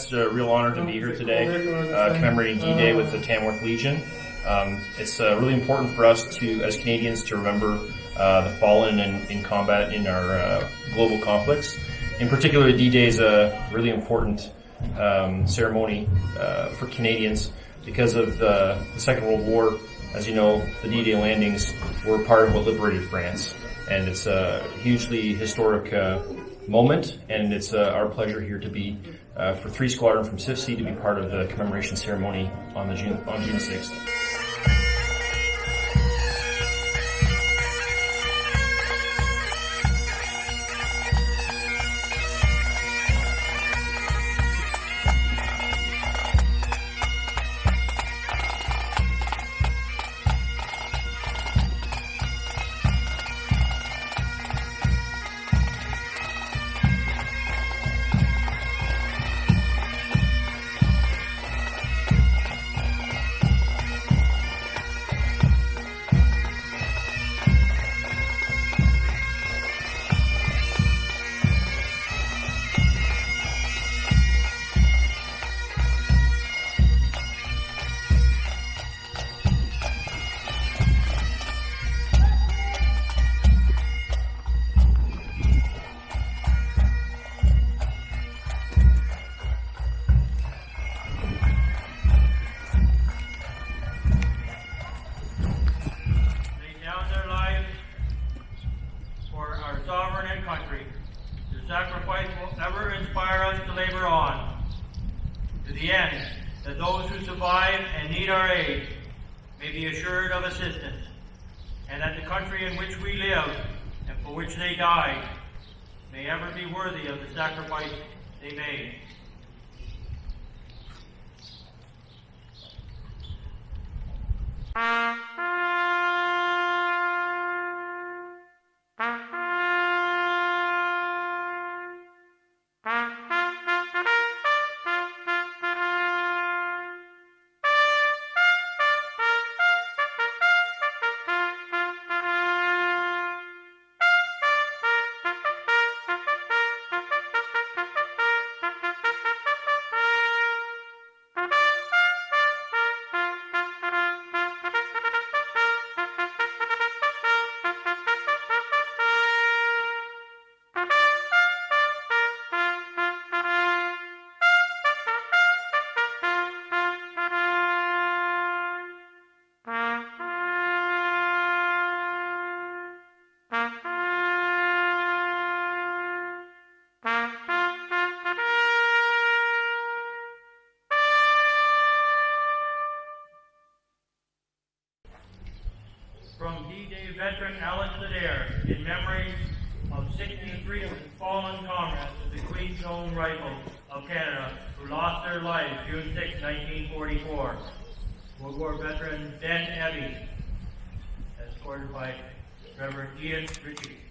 it's a real honor to be here today, commemorating D-Day with the Tamworth Legion. It's really important for us to, as Canadians, to remember the fallen in combat in our global conflicts. In particular, D-Day is a really important ceremony for Canadians because of the Second World War. As you know, the D-Day landings were part of what liberated France, and it's a hugely historic moment, and it's our pleasure here to be for 3 Squadron from CFB to be part of the commemoration ceremony on June 6th. Sacrifice will ever inspire us to labor on, to the end that those who survive and need our aid may be assured of assistance, and that the country in which we live and for which they died may ever be worthy of the sacrifice they made. From D-Day veteran Alex Adair, in memory of 63 of his fallen comrades of the Queen's Own Rifles of Canada who lost their lives June 6, 1944. World War veteran Ben Eby, escorted by Reverend Ian Ritchie.